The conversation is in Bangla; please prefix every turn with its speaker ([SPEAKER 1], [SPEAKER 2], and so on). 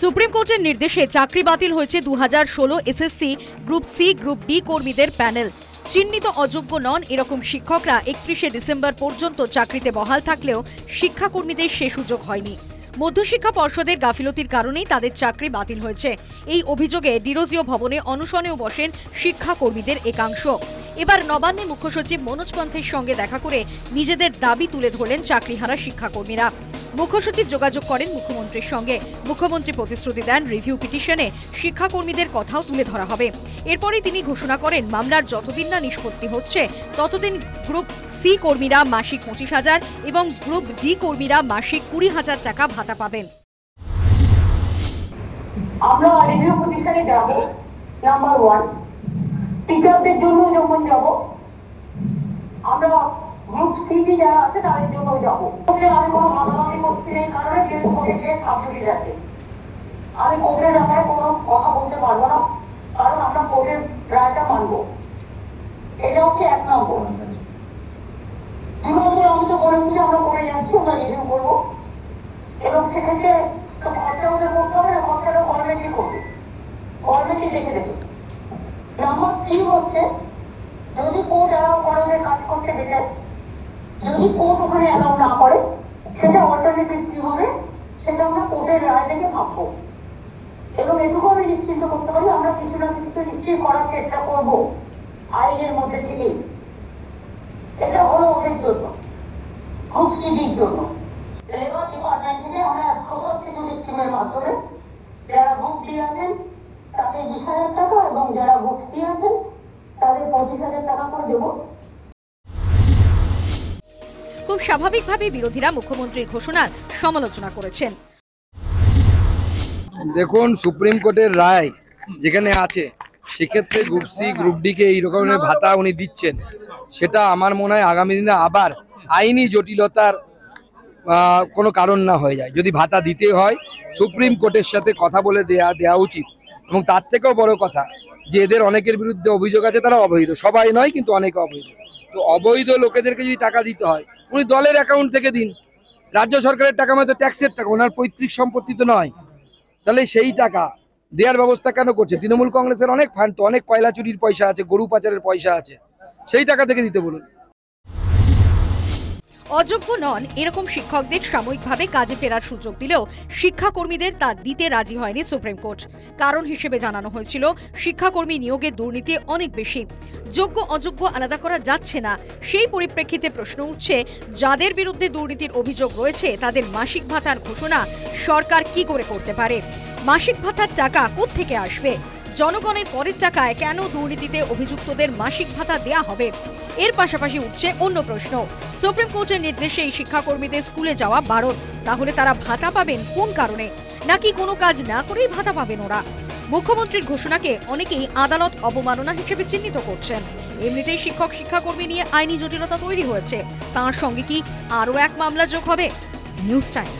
[SPEAKER 1] সুপ্রিম কোর্টের নির্দেশে চাকরি বাতিল হয়েছে 2016 SSC group C group D কর্মীদের প্যানেল। চিহ্নিত অযোগ্য নন এরকম শিক্ষকরা 31শে ডিসেম্বর পর্যন্ত চাকরিতে বহাল থাকলেও শিক্ষাকর্মীদের সে সুযোগ হয়নি। মধ্যশিক্ষা পর্ষদের গাফিলতির কারণেই তাদের চাকরি বাতিল হয়েছে। এই অভিযোগে ডিরোজিও ভবনে অনশনেও বসেন শিক্ষাকর্মীদের একাংশ। এবার নবান্নে মুখ্য সচিব মনোজ পন্থের সঙ্গে দেখা করে নিজেদের দাবি তুলে ধরলেন চাকরিহারা শিক্ষাকর্মীরা। মুখ্য সচিব যোগাযোগ করেন মুখ্যমন্ত্রীর সঙ্গে। মুখ্যমন্ত্রী প্রতিশ্রুতি দেন রিভিউ পিটিশনে শিক্ষাকর্মীদের কথাও তুলে ধরা হবে। এরপরই তিনি ঘোষণা করেন মামলার যতদিন না নিষ্পত্তি হচ্ছে ততদিন গ্রুপ সি কর্মীরা মাসিক 25,000 এবং গ্রুপ ডি কর্মীরা মাসিক 20,000 টাকা ভাতা পাবেন।
[SPEAKER 2] আমরা রিভিউ পিটিশনে যাব। নাম্বার 1, টিচারদের জন্য যখন যাব আমরা গ্রুপ সিটি যারা আছে তাদের জন্য যাব। আমি কোনো ভাগাভাগি করতে নেই, কারণে যেহেতু কোর্টে কেস সাবজেক্ট আছে, আমি কোর্টের ব্যাপারে কোনো কথা বলতে পারবো না, কারণ আমরা কোর্টের রায়টা মানবো। এটা হচ্ছে 1 নম্বর। 2 নম্বর, আমি তো বলেছি যে আমরা করে যাচ্ছি, আমরা রিভিউ করবো এবং সেক্ষেত্রে তো খরচা ওদের করতে হবে না, খরচাটা গভর্নমেন্টই করবে, গভর্নমেন্টই দেখে দেবে। নাম্বার 3 হচ্ছে যদি কোর্ট অ্যালাউ করে ওদের কাজ করতে বেটার, যদি কোর্ট ওখানে অ্যালাউ না করে সেটা অল্টারনেটিভ কি হবে সেটা আমরা কোর্টের রায় থেকে ভাববো। এবং এটুকু আমি নিশ্চিন্ত করতে পারি আমরা কিছু না কিছু নিশ্চয়ই করার চেষ্টা করবো আইনের মধ্যে থেকেই। এটা হলো ওদের জন্য, সংস্কৃতির জন্য। লেবার ডিপার্টমেন্ট থেকে আমরা সাবস্টিটিউট স্কিমের মাধ্যমে যারা গ্রুপ ডি আছেন তাদের 20,000 টাকা এবং যারা গ্রুপ সি আছেন তাদের 25,000 টাকা করে দেবো।
[SPEAKER 1] খুব স্বাভাবিকভাবে বিরোধীরা মুখ্যমন্ত্রীর ঘোষণার সমালোচনা করেছেন।
[SPEAKER 3] দেখুন, সুপ্রিম কোর্টের রায় যেখানে আছে সেক্ষেত্রে গ্রুপ সি গ্রুপ ডি কে এই রকমের ভাতা উনি দিচ্ছেন, সেটা আমার মনে হয় আগামী দিনে আবার আইনি জটিলতার কোনো কারণ না হয়ে যায়। যদি ভাতা দিতে হয় সুপ্রিম কোর্টের সাথে কথা বলে দেওয়া উচিত। এবং তার থেকেও বড় কথা যে এদের অনেকের বিরুদ্ধে অভিযোগ আছে, তারা অবৈধ, সবাই নয় কিন্তু অনেকে অবৈধ। তো অবৈধ লোকেদেরকে যদি টাকা দিতে হয় উনি দলের অ্যাকাউন্ট থেকে দিন। রাজ্য সরকারের টাকা মানে তো ট্যাক্সের টাকা, ওনার পৈতৃক সম্পত্তি তো নয়। তাহলে সেই টাকা দেওয়ার ব্যবস্থা কেন করছে? তৃণমূল কংগ্রেসের অনেক ফান্ড, অনেক কয়লা চুরির পয়সা আছে, গরু পাচারের পয়সা আছে, সেই টাকা থেকে দিতে বলুন।
[SPEAKER 1] অযোগ্য নন এরকম শিক্ষকদের সাময়িকভাবে কাজে ফেরার সুযোগ দিলেও শিক্ষাকর্মীদের তা দিতে রাজি হয়নি সুপ্রিম কোর্ট। কারণ হিসেবে জানানো হয়েছিল শিক্ষাকর্মী নিয়োগের দুর্নীতি অনেক বেশি, যোগ্য অযোগ্য আলাদা করা যাচ্ছে না। সেই পরিপ্রেক্ষিতে প্রশ্ন উঠছে, যাদের বিরুদ্ধে দুর্নীতির অভিযোগ রয়েছে তাদের মাসিক ভাতার ঘোষণা সরকার কি করে করতে পারে? মাসিক ভাতার টাকা কোত্থেকে আসবে? জনগণের করের টাকায় কেন দুর্নীতিতে অভিযুক্তদের মাসিক ভাতা দেয়া হবে? এর পাশাপাশি উঠছে অন্য প্রশ্ন, সুপ্রিম কোর্টের নির্দেশে এই শিক্ষাকর্মীদের স্কুলে যাওয়া বারণ, তাহলে তারা ভাতা পাবেন কোন কারণে? নাকি কোনো কাজ না করেই ভাতা পাবেন ওরা? মুখ্যমন্ত্রীর ঘোষণাকে অনেকেই আদালত অবমাননা হিসেবে চিহ্নিত করছেন। এমনিতেই শিক্ষক শিক্ষাকর্মী নিয়ে আইনি জটিলতা তৈরি হয়েছে, তার সঙ্গে কি আরও এক মামলা যোগ হবে? News time.